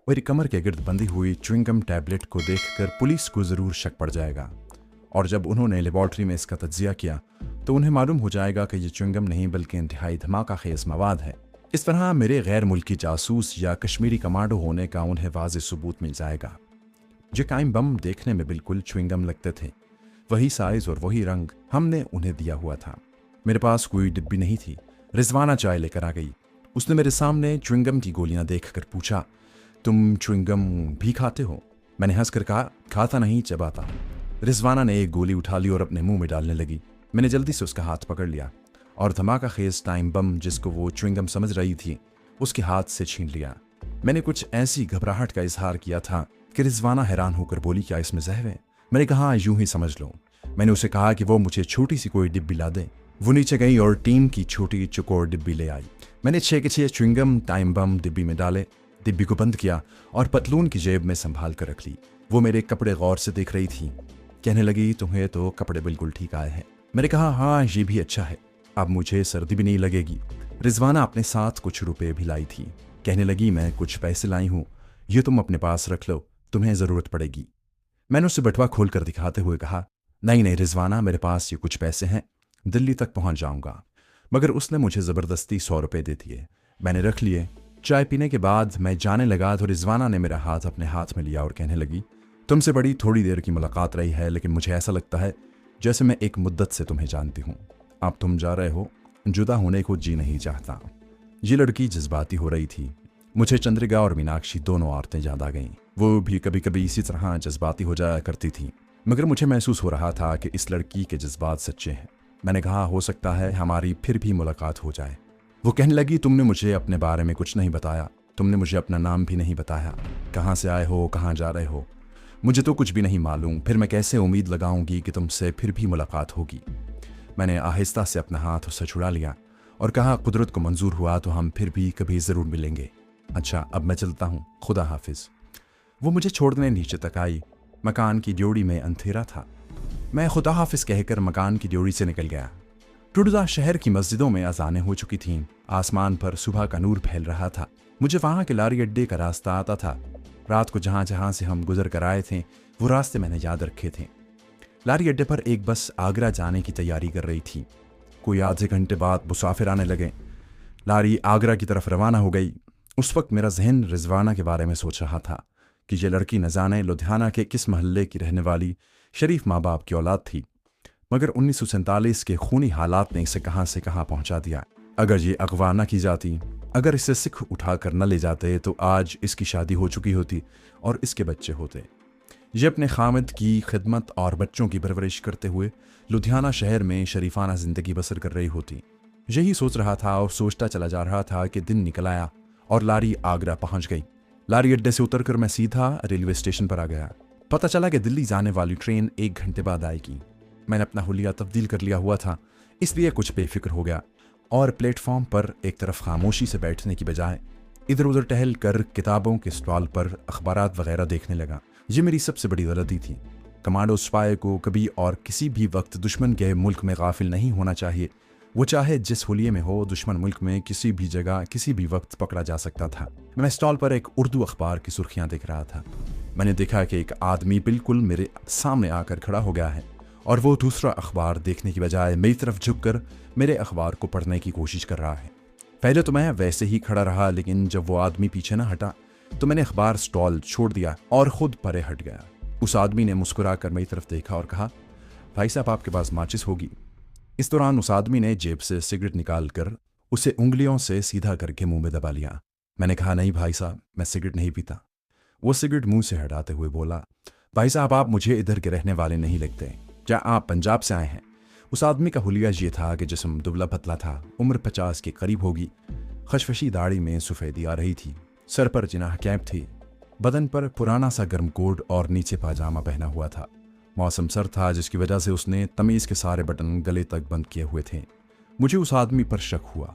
मेरी कमर के गिर्द बंधी हुई च्युइंगम टैबलेट को देखकर पुलिस को ज़रूर शक पड़ जाएगा, और जब उन्होंने लेबॉर्ट्री में इसका तज्जिया किया तो उन्हें मालूम हो जाएगा कि ये च्युइंगम नहीं बल्कि इंतहाई धमाका खेज मवाद है। इस तरह मेरे गैर मुल्की जासूस या कश्मीरी कमांडो होने का उन्हें वाज़े सबूत मिल जाएगा। जो टाइम बम देखने में बिल्कुल च्युइंगम लगते थे, वही साइज और वही रंग हमने उन्हें दिया हुआ था। मेरे पास कोई डिब्बी नहीं थी। रिजवाना चाय लेकर आ गई। उसने मेरे सामने च्युइंगम की गोलियां देखकर पूछा, तुम च्युइंगम भी खाते हो? मैंने हंसकर कहा, खाता नहीं, चबाता। रिजवाना ने एक गोली उठा ली और अपने मुंह में डालने लगी। मैंने जल्दी से उसका हाथ पकड़ लिया और धमाका खेज टाइम बम, जिसको वो च्युइंगम समझ रही थी, उसके हाथ से छीन लिया। मैंने कुछ ऐसी घबराहट का इजहार किया था कि रिजवाना हैरान होकर बोली, क्या इसमें जहर है? मैंने कहा, यूं ही समझ लो। मैंने उसे कहा कि वो मुझे छोटी सी कोई डिब्बी ला दे। वो नीचे गई और टीम की छोटी चुकोर डिब्बी ले आई। मैंने 6 के 6 च्युइंगम टाइम बम डिब्बी में डाले, डिब्बी को बंद किया और पतलून की जेब में संभाल कर रख ली। वो मेरे कपड़े गौर से देख रही थी। कहने लगी, तुम्हें तो कपड़े बिल्कुल ठीक आए हैं। मैंने कहा, हाँ, ये भी अच्छा है, अब मुझे सर्दी भी नहीं लगेगी। रिजवाना अपने साथ कुछ रुपए भी लाई थी। कहने लगी, मैं कुछ पैसे लाई हूँ, ये तुम अपने पास रख लो, तुम्हें ज़रूरत पड़ेगी। मैंने उसे बटुआ खोल कर दिखाते हुए कहा, नहीं नहीं रिजवाना, मेरे पास ये कुछ पैसे हैं, दिल्ली तक पहुंच जाऊंगा। मगर उसने मुझे ज़बरदस्ती 100 रुपये दे दिए। मैंने रख लिए। चाय पीने के बाद मैं जाने लगा तो रिजवाना ने मेरा हाथ अपने हाथ में लिया और कहने लगी, तुमसे बड़ी थोड़ी देर की मुलाकात रही है, लेकिन मुझे ऐसा लगता है जैसे मैं एक मुद्दत से तुम्हें जानती हूँ। अब तुम जा रहे हो, जुदा होने को जी नहीं चाहता। ये लड़की जज्बाती हो रही थी। मुझे चंद्रिका और मीनाक्षी दोनों औरतें याद आ गईं। वो भी कभी कभी इसी तरह जज्बाती हो जाया करती थी, मगर मुझे महसूस हो रहा था कि इस लड़की के जज्बात सच्चे हैं। मैंने कहा, हो सकता है हमारी फिर भी मुलाकात हो जाए। वो कहने लगी, तुमने मुझे अपने बारे में कुछ नहीं बताया, तुमने मुझे अपना नाम भी नहीं बताया, कहाँ से आए हो, कहाँ जा रहे हो, मुझे तो कुछ भी नहीं मालूम। फिर मैं कैसे उम्मीद लगाऊंगी कि तुमसे फिर भी मुलाकात होगी? मैंने आहिस्ता से अपना हाथ उससे छुड़ा लिया और कहा, कुदरत को मंजूर हुआ तो हम फिर भी कभी ज़रूर मिलेंगे। अच्छा, अब मैं चलता हूँ, खुदा हाफिज़। वो मुझे छोड़ने नीचे तक आई। मकान की ड्योढ़ी में अंधेरा था। मैं खुदा हाफिज़ कहकर मकान की ड्योढ़ी से निकल गया। टुडदा शहर की मस्जिदों में अज़ानें हो चुकी थीं। आसमान पर सुबह का नूर फैल रहा था। मुझे वहाँ के लारी अड्डे का रास्ता आता था। रात को जहाँ जहाँ से हम गुजर कर आए थे, वो रास्ते मैंने याद रखे थे। लारी अड्डे पर एक बस आगरा जाने की तैयारी कर रही थी। कोई आधे घंटे बाद मुसाफिर आने लगे। लारी आगरा की तरफ रवाना हो गई। उस वक्त मेरा जहन रिजवाना के बारे में सोच रहा था कि ये लड़की न जाने लुधियाना के किस महल्ले की रहने वाली शरीफ माँ बाप की औलाद थी, मगर 1947 के खूनी हालात ने इसे कहाँ से कहाँ पहुँचा दिया। अगर ये अगवा न की जाती, अगर इसे सिख उठा कर न ले जाते, तो आज इसकी शादी हो चुकी होती और इसके बच्चे होते। ये अपने खामिद की खिदमत और बच्चों की परवरिश करते हुए लुधियाना शहर में शरीफाना ज़िंदगी बसर कर रही होती। यही सोच रहा था और सोचता चला जा रहा था कि दिन निकल आया और लारी आगरा पहुंच गई। लारी अड्डे से उतरकर मैं सीधा रेलवे स्टेशन पर आ गया। पता चला कि दिल्ली जाने वाली ट्रेन 1 घंटे बाद आएगी। मैंने अपना हुलिया तब्दील कर लिया हुआ था, इसलिए कुछ बेफिक्र हो गया और प्लेटफॉर्म पर एक तरफ खामोशी से बैठने की बजाय इधर उधर टहल कर किताबों के स्टॉल पर अखबारात वगैरह देखने लगा। ये मेरी सबसे बड़ी गलती थी। कमांडो स्पाई को कभी और किसी भी वक्त दुश्मन के मुल्क में गाफिल नहीं होना चाहिए। वो चाहे जिस हुलिये में हो, दुश्मन मुल्क में किसी भी जगह किसी भी वक्त पकड़ा जा सकता था। मैं स्टॉल पर एक उर्दू अखबार की सुर्खियां देख रहा था। मैंने देखा कि एक आदमी बिल्कुल मेरे सामने आकर खड़ा हो गया है और वो दूसरा अखबार देखने की बजाय मेरी तरफ झुककर मेरे अखबार को पढ़ने की कोशिश कर रहा है। पहले तो मैं वैसे ही खड़ा रहा, लेकिन जब वो आदमी पीछे ना हटा तो मैंने अखबार स्टॉल छोड़ दिया और खुद परे हट गया। उस आदमी ने मुस्कुरा कर मेरी तरफ देखा और कहा, भाई साहब, आपके पास माचिस होगी? इस दौरान उस आदमी ने जेब से सिगरेट निकाल कर उसे उंगलियों से सीधा करके मुंह में दबा लिया। मैंने कहा, नहीं भाई साहब, मैं सिगरेट नहीं पीता। वो सिगरेट मुंह से हटाते हुए बोला, भाई साहब, आप मुझे इधर के रहने वाले नहीं लगते। क्या आप पंजाब से आए हैं? उस आदमी का हुलिया ये था कि जिस्म दुबला पतला था, उम्र 50 के करीब होगी। खशफशी दाढ़ी में सफ़ेदी आ रही थी, सर पर जिनाह कैप थी, बदन पर पुराना सा गर्म कोट और नीचे पाजामा पहना हुआ था। मौसम सर्द था, जिसकी वजह से उसने तमीज़ के सारे बटन गले तक बंद किए हुए थे। मुझे उस आदमी पर शक हुआ।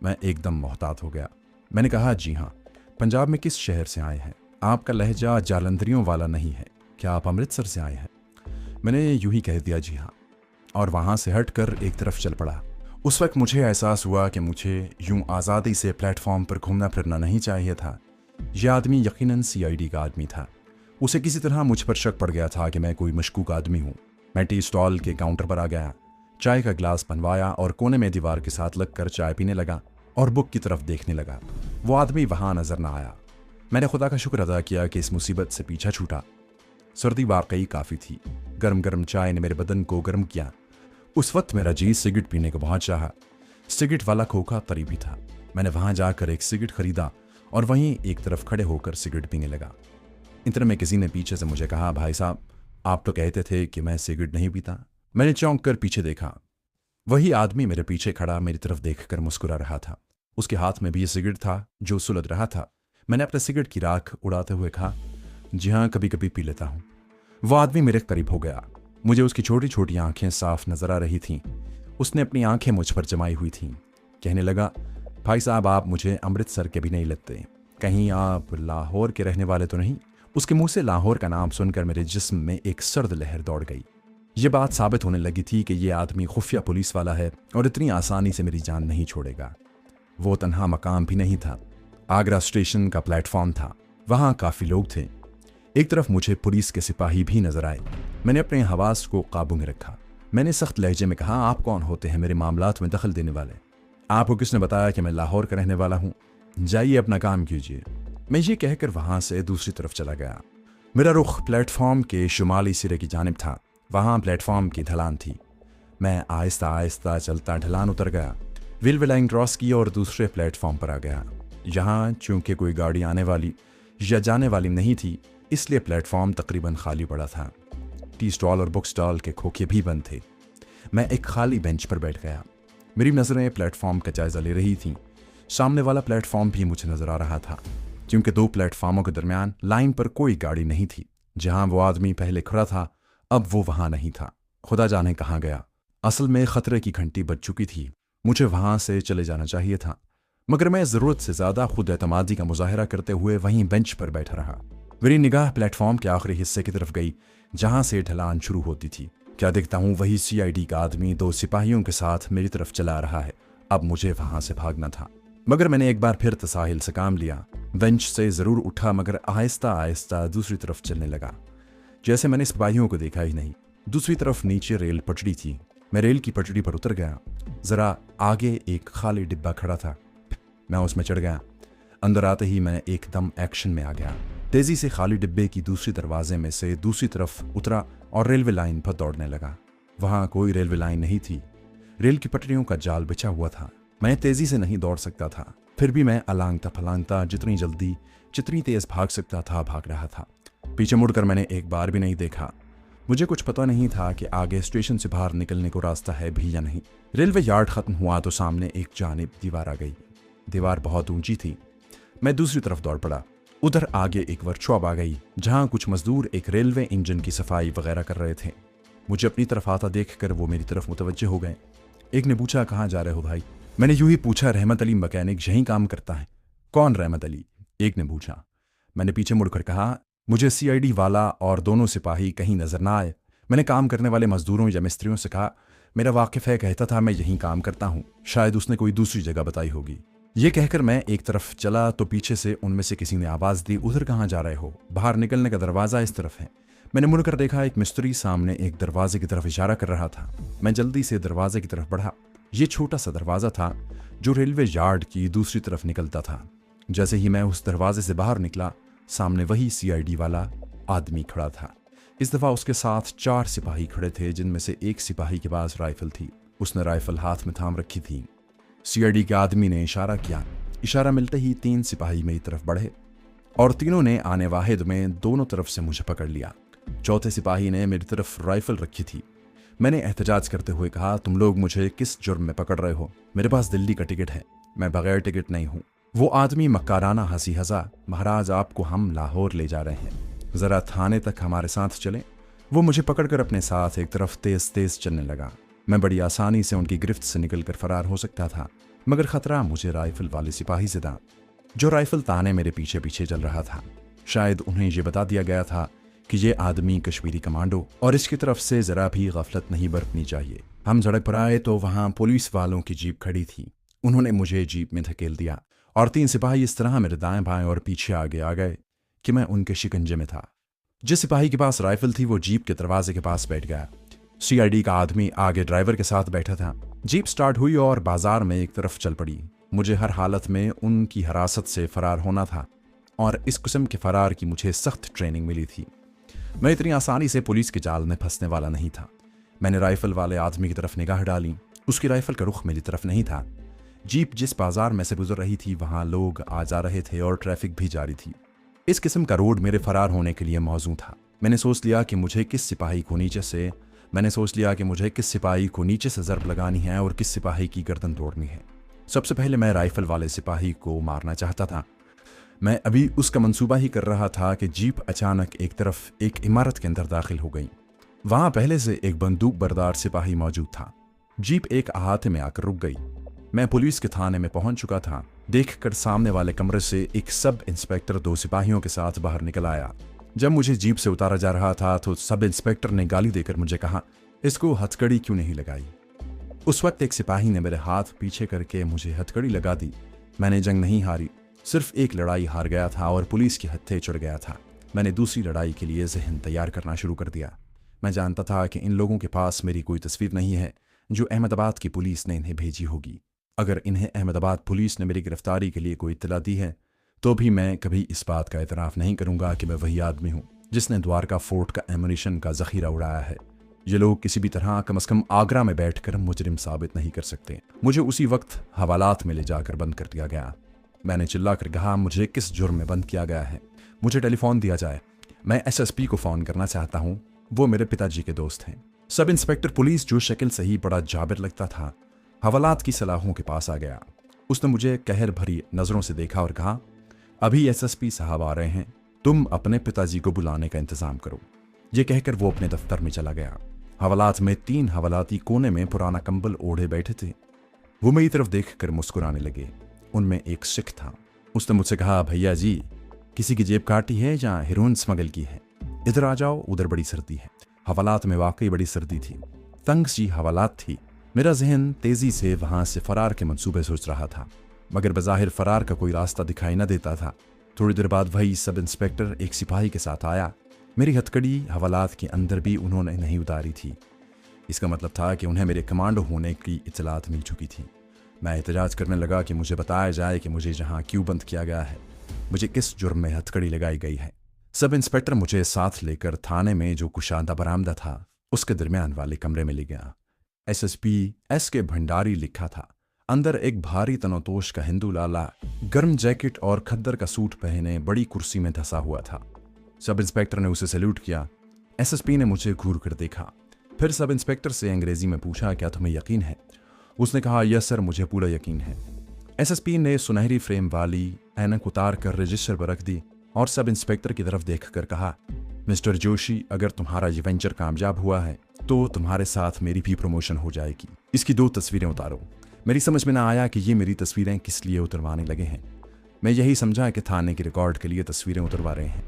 मैं एकदम मोहतात हो गया। मैंने कहा, जी हाँ। पंजाब में किस शहर से आए हैं? आपका लहजा जालंधरियों वाला नहीं है। क्या आप अमृतसर से आए हैं? मैंने यूं ही कह दिया, जी हाँ, और वहाँ से हटकर एक तरफ चल पड़ा। उस वक्त मुझे एहसास हुआ कि मुझे यूं आज़ादी से प्लेटफॉर्म पर घूमना फिरना नहीं चाहिए था। यह आदमी यकीनन CID का आदमी था। उसे किसी तरह मुझ पर शक पड़ गया था कि मैं कोई मशकूक आदमी हूँ। मैं टी स्टॉल के काउंटर पर आ गया, चाय का गिलास बनवाया और कोने में दीवार के साथ लगकर चाय पीने लगा और बुक की तरफ देखने लगा। वो आदमी वहाँ नजर न आया। मैंने खुदा का शुक्र अदा किया कि इस मुसीबत से पीछा छूटा। सर्दी वाकई काफ़ी थी। गर्म गर्म चाय ने मेरे बदन को गर्म किया। उस वक्त मेरा जी सिगरेट पीने को बहुत चाहा। सिगरेट वाला खोखा करीबी था। मैंने वहाँ जाकर एक सिगरेट खरीदा और वहीं एक तरफ खड़े होकर सिगरेट पीने लगा। इतने में किसी ने पीछे से मुझे कहा, भाई साहब, आप तो कहते थे कि मैं सिगरेट नहीं पीता। मैंने चौंक कर पीछे देखा। वही आदमी मेरे पीछे खड़ा मेरी तरफ देखकर मुस्कुरा रहा था। उसके हाथ में भी ये सिगरेट था जो सुलग रहा था। मैंने अपने सिगरेट की राख उड़ाते हुए कहा, जी हाँ, कभी कभी पी लेता हूँ। वो आदमी मेरे करीब हो गया। मुझे उसकी छोटी छोटी आंखें साफ नजर आ रही थीं। उसने अपनी आंखें मुझ पर जमाई हुई थीं। कहने लगा, भाई साहब, आप मुझे अमृतसर के भी नहीं लगते। कहीं आप लाहौर के रहने वाले तो नहीं? उसके मुंह से लाहौर का नाम सुनकर मेरे जिस्म में एक सर्द लहर दौड़ गई। ये बात साबित होने लगी थी कि यह आदमी खुफिया पुलिस वाला है और इतनी आसानी से मेरी जान नहीं छोड़ेगा। वो तन्हा मकाम भी नहीं था। आगरा स्टेशन का प्लेटफॉर्म था। वहाँ काफ़ी लोग थे। एक तरफ मुझे पुलिस के सिपाही भी नजर आए। मैंने अपने हवास को काबू में रखा। मैंने सख्त लहजे में कहा, आप कौन होते हैं मेरे मामलात में दखल देने वाले? आपको किसने बताया कि मैं लाहौर का रहने वाला हूँ? जाइए अपना काम कीजिए। मैं ये कहकर वहाँ से दूसरी तरफ चला गया। मेरा रुख प्लेटफॉर्म के शुमाली सिरे की जानिब था। वहाँ प्लेटफॉर्म की ढलान थी। मैं आहिस्ता आहिस्ता चलता ढलान उतर गया। रेलवे लाइन क्रॉस की और दूसरे प्लेटफॉर्म पर आ गया। यहाँ चूंकि कोई गाड़ी आने वाली या जाने वाली नहीं थी, इसलिए प्लेटफॉर्म तकरीबन खाली पड़ा था। टी स्टॉल और बुक स्टॉल के खोखे भी बंद थे। मैं एक खाली बेंच पर बैठ गया। मेरी नज़रें प्लेटफॉर्म का जायजा ले रही थीं। सामने वाला प्लेटफॉर्म भी मुझे नजर आ रहा था। क्योंकि दो प्लेटफॉर्मों के दरमियान लाइन पर कोई गाड़ी नहीं थी। जहां वो आदमी पहले खड़ा था, अब वो वहां नहीं था। खुदा जाने कहाँ गया। असल में खतरे की घंटी बज चुकी थी। मुझे वहां से चले जाना चाहिए था, मगर मैं ज़रूरत से ज़्यादा खुद एतमादी का मुजाहरा करते हुए वहीं बेंच पर बैठा रहा। मेरी निगाह प्लेटफॉर्म के आखिरी हिस्से की तरफ गई, जहां से ढलान शुरू होती थी। क्या देखता हूँ, वही CID का आदमी 2 सिपाहियों के साथ मेरी तरफ चला रहा है। अब मुझे वहां से भागना था, मगर मैंने एक बार फिर तसाहिल से काम लिया। बेंच से ज़रूर उठा, मगर आहिस्ता आहिस्ता दूसरी तरफ चलने लगा। जैसे मैंने सिपाहियों को देखा ही नहीं। दूसरी तरफ नीचे रेल पटड़ी थी। मैं रेल की पटड़ी पर उतर गया। ज़रा आगे एक खाली डिब्बा खड़ा था। मैं उसमें चढ़ गया। अंदर आते ही मैं एकदम एक्शन में आ गया। तेज़ी से खाली डिब्बे की दूसरी दरवाजे में से दूसरी तरफ उतरा और रेलवे लाइन पर दौड़ने लगा। वहाँ कोई रेलवे लाइन नहीं थी। रेल की पटरियों का जाल बिछा हुआ था। मैं तेज़ी से नहीं दौड़ सकता था, फिर भी मैं अलांगता फलांगता जितनी जल्दी जितनी तेज़ भाग सकता था भाग रहा था। पीछे मुड़कर मैंने एक बार भी नहीं देखा। मुझे कुछ पता नहीं था कि आगे स्टेशन से बाहर निकलने को रास्ता है भी या नहीं। रेलवे यार्ड ख़त्म हुआ तो सामने एक जानिब दीवार आ गई। दीवार बहुत ऊंची थी। मैं दूसरी तरफ दौड़ पड़ा। उधर आगे एक वर्कशॉप आ गई, जहां कुछ मजदूर एक रेलवे इंजन की सफाई वगैरह कर रहे थे। मुझे अपनी तरफ आता देखकर वो मेरी तरफ मुतवज्जे हो गए। एक ने पूछा, कहाँ जा रहे हो भाई? मैंने यूं ही पूछा, रहमत अली मैकेनिक यहीं काम करता है। कौन रहमत अली? एक ने पूछा। मैंने पीछे मुड़कर कहा, मुझे CID वाला और दोनों सिपाही कहीं नजर ना आए। मैंने काम करने वाले मजदूरों या मिस्त्रियों से कहा, मेरा वाकिफ है, कहता था मैं यहीं काम करता हूँ, शायद उसने कोई दूसरी जगह बताई होगी। ये कहकर मैं एक तरफ चला तो पीछे से उनमें से किसी ने आवाज़ दी, उधर कहाँ जा रहे हो? बाहर निकलने का दरवाज़ा इस तरफ है। मैंने मुड़कर देखा, एक मिस्त्री सामने एक दरवाजे की तरफ इशारा कर रहा था। मैं जल्दी से दरवाजे की तरफ बढ़ा। ये छोटा सा दरवाज़ा था जो रेलवे यार्ड की दूसरी तरफ निकलता था। जैसे ही मैं उस दरवाजे से बाहर निकला, सामने वही CID वाला आदमी खड़ा था। इस दफ़ा उसके साथ 4 सिपाही खड़े थे, जिनमें से एक सिपाही के पास राइफल थी। उसने राइफल हाथ में थाम रखी थी। CID के आदमी ने इशारा किया। इशारा मिलते ही 3 सिपाही मेरी तरफ बढ़े और तीनों ने आने वाहिद में दोनों तरफ से मुझे पकड़ लिया। चौथे सिपाही ने मेरी तरफ राइफल रखी थी। मैंने एहतजाज करते हुए कहा, तुम लोग मुझे किस जुर्म में पकड़ रहे हो? मेरे पास दिल्ली का टिकट है, मैं बगैर टिकट नहीं हूँ। वो आदमी मक्काराना हंसी हंसा, महाराज आपको हम लाहौर ले जा रहे हैं, ज़रा थाने तक हमारे साथ चलें। वो मुझे पकड़कर अपने साथ एक तरफ तेज तेज चलने लगा। मैं बड़ी आसानी से उनकी गिरफ्त से निकलकर फरार हो सकता था, मगर खतरा मुझे राइफल वाले सिपाही से था, जो राइफल ताने मेरे पीछे पीछे चल रहा था। शायद उन्हें ये बता दिया गया था कि ये आदमी कश्मीरी कमांडो और इसकी तरफ से ज़रा भी गफलत नहीं बरतनी चाहिए। हम सड़क पर आए तो वहाँ पुलिस वालों की जीप खड़ी थी। उन्होंने मुझे जीप में धकेल दिया और 3 सिपाही इस तरह मेरे दाएं बाएं और पीछे आगे आ गए कि मैं उनके शिकंजे में था। जिस सिपाही के पास राइफल थी वो जीप के दरवाजे के पास बैठ गया। सीआईडी का आदमी आगे ड्राइवर के साथ बैठा था। जीप स्टार्ट हुई और बाजार में एक तरफ चल पड़ी। मुझे हर हालत में उनकी हिरासत से फरार होना था और इस किस्म के फरार की मुझे सख्त ट्रेनिंग मिली थी। मैं इतनी आसानी से पुलिस के जाल में फंसने वाला नहीं था। मैंने राइफल वाले आदमी की तरफ निगाह डाली। उसकी राइफल का रुख मेरी तरफ नहीं था। जीप जिस बाजार में से गुजर रही थी वहां लोग आ जा रहे थे और ट्रैफिक भी जारी थी। इस किस्म का रोड मेरे फरार होने के लिए मौजूद था। मैंने सोच लिया कि मुझे किस सिपाही को नीचे से ज़रब लगानी है और किस सिपाही की गर्दन तोड़नी है। सबसे पहले मैं राइफल वाले सिपाही को मारना चाहता था। मैं अभी उसका मंसूबा ही कर रहा था कि जीप अचानक एक तरफ एक इमारत के अंदर दाखिल हो गई। वहां पहले से एक बंदूक बरदार सिपाही मौजूद था। जीप एक अहाते में आकर रुक गई। मैं पुलिस के थाने में पहुंच चुका था। देखकर सामने वाले कमरे से एक सब इंस्पेक्टर 2 सिपाहियों के साथ बाहर निकल आया। जब मुझे जीप से उतारा जा रहा था तो सब इंस्पेक्टर ने गाली देकर मुझे कहा, इसको हथकड़ी क्यों नहीं लगाई। उस वक्त एक सिपाही ने मेरे हाथ पीछे करके मुझे हथकड़ी लगा दी। मैंने जंग नहीं हारी, सिर्फ एक लड़ाई हार गया था और पुलिस के हत्थे चढ़ गया था। मैंने दूसरी लड़ाई के लिए जहन तैयार करना शुरू कर दिया। मैं जानता था कि इन लोगों के पास मेरी कोई तस्वीर नहीं है जो अहमदाबाद की पुलिस ने इन्हें भेजी होगी। अगर इन्हें अहमदाबाद पुलिस ने मेरी गिरफ्तारी के लिए कोई इत्तला दी है तो भी मैं कभी इस बात का इतराफ़ नहीं करूंगा कि मैं वही आदमी हूं जिसने द्वारका फोर्ट का एमुनिशन का जखीरा उड़ाया है। ये लोग किसी भी तरह कम से कम आगरा में बैठकर मुजरिम साबित नहीं कर सकते। मुझे उसी वक्त हवालात में ले जाकर बंद कर दिया गया। मैंने चिल्लाकर कहा, मुझे किस जुर्म में बंद किया गया है, मुझे टेलीफोन दिया जाए, मैं एसएसपी को फ़ोन करना चाहता हूँ, वो मेरे पिताजी के दोस्त हैं। सब इंस्पेक्टर पुलिस, जो शक्ल से ही बड़ा जाबिर लगता था, हवालात की सलाहों के पास आ गया। उसने मुझे कहर भरी नज़रों से देखा और कहा, अभी एसएसपी साहब आ रहे हैं, तुम अपने पिताजी को बुलाने का इंतज़ाम करो। ये कहकर वो अपने दफ्तर में चला गया। हवालात में 3 हवालाती कोने में पुराना कंबल ओढ़े बैठे थे। वो मेरी तरफ देखकर मुस्कुराने लगे। उनमें एक सिख था। उसने मुझसे कहा, भैया जी, किसी की जेब काटी है या हेरोइन स्मगल की है? इधर आ जाओ, उधर बड़ी सर्दी है। हवालात में वाकई बड़ी सर्दी थी। तंग सी हवालात थी। मेरा जहन तेजी से वहां से फरार के मंसूबे सोच रहा था, मगर बज़ाहिर फरार का कोई रास्ता दिखाई न देता था। थोड़ी देर बाद वही सब इंस्पेक्टर एक सिपाही के साथ आया। मेरी हथकड़ी हवालात के अंदर भी उन्होंने नहीं उतारी थी। इसका मतलब था कि उन्हें मेरे कमांडो होने की इत्तलात मिल चुकी थी। मैं एहतजाज करने लगा कि मुझे बताया जाए कि मुझे जहाँ क्यों बंद किया गया है, मुझे किस जुर्म में हथकड़ी लगाई गई है। सब इंस्पेक्टर मुझे साथ लेकर थाने में जो कुशादा बरामदा था उसके दरमियान वाले कमरे में ले गया। SSP SK. भंडारी लिखा था। अंदर एक भारी तनोतोश का हिंदू लाला गर्म जैकेट और खद्दर का सूट पहने बड़ी कुर्सी में धंसा हुआ था। सब इंस्पेक्टर ने उसे सैल्यूट किया। एसएसपी ने मुझे घूर कर देखा, फिर सब इंस्पेक्टर से अंग्रेजी में पूछा, क्या तुम्हें यकीन है? उसने कहा, यस सर, मुझे पूरा यकीन है। एसएसपी ने सुनहरी फ्रेम वाली ऐनक उतार कर रजिस्टर पर रख दी और सब इंस्पेक्टर की तरफ देखकर कहा, मिस्टर जोशी, अगर तुम्हारा ये वेंचर कामयाब हुआ है तो तुम्हारे साथ मेरी भी प्रमोशन हो जाएगी। इसकी 2 तस्वीरें उतारो। मेरी समझ में ना आया कि ये मेरी तस्वीरें किस लिए उतरवाने लगे हैं। मैं यही समझा कि थाने के रिकॉर्ड के लिए तस्वीरें उतरवा रहे हैं।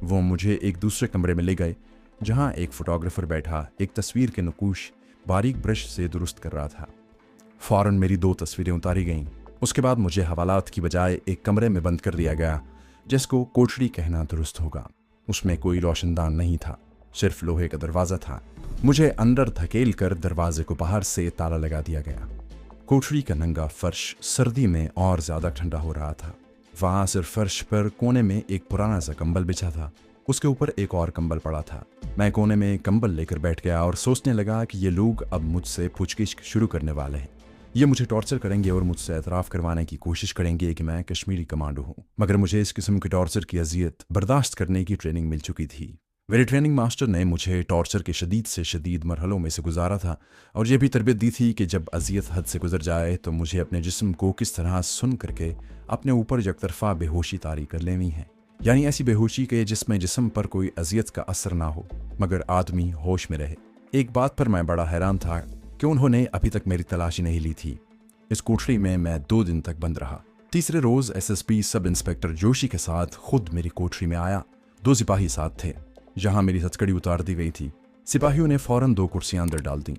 वो मुझे एक दूसरे कमरे में ले गए जहां एक फोटोग्राफर बैठा एक तस्वीर के नकूश बारीक ब्रश से दुरुस्त कर रहा था। फौरन मेरी 2 तस्वीरें उतारी गईं। उसके बाद मुझे हवालात की बजाय एक कमरे में बंद कर दिया गया जिसको कोठड़ी कहना दुरुस्त होगा। उसमें कोई रोशनदान नहीं था, सिर्फ लोहे का दरवाज़ा था। मुझे अंदर धकेल कर दरवाजे को बाहर से ताला लगा दिया गया। कोठड़ी का नंगा फर्श सर्दी में और ज़्यादा ठंडा हो रहा था। वहाँ सिर्फ फर्श पर कोने में एक पुराना सा कंबल बिछा था। उसके ऊपर एक और कंबल पड़ा था। मैं कोने में कंबल लेकर बैठ गया और सोचने लगा कि ये लोग अब मुझसे पूछगिछ शुरू करने वाले हैं। ये मुझे टॉर्चर करेंगे और मुझसे एतराफ़ करवाने की कोशिश करेंगे कि मैं कश्मीरी कमांडो हूँ। मगर मुझे इस किस्म के टॉर्चर की अजियत बर्दाश्त करने की ट्रेनिंग मिल चुकी थी। मेरे ट्रेनिंग मास्टर ने मुझे टॉर्चर के शदीद से शदीद मरहलों में से गुजारा था और यह भी तरबियत दी थी कि जब अजियत हद से गुजर जाए तो मुझे अपने जिस्म को किस तरह सुन करके अपने ऊपर यकतरफा बेहोशी तारी कर लेनी है। यानी ऐसी बेहोशी के जिसमें जिस्म पर कोई अजियत का असर ना हो मगर आदमी होश में रहे। एक बात पर मैं बड़ा हैरान था कि उन्होंने अभी तक मेरी तलाशी नहीं ली थी। इस कोठरी में मैं 2 दिन तक बंद रहा। तीसरे रोज़ एसएसपी सब इंस्पेक्टर जोशी के साथ खुद मेरी कोठरी में आया। 2 सिपाही साथ थे। जहां मेरी हथकड़ी उतार दी गई थी, सिपाहियों ने फौरन 2 कुर्सियां अंदर डाल दी।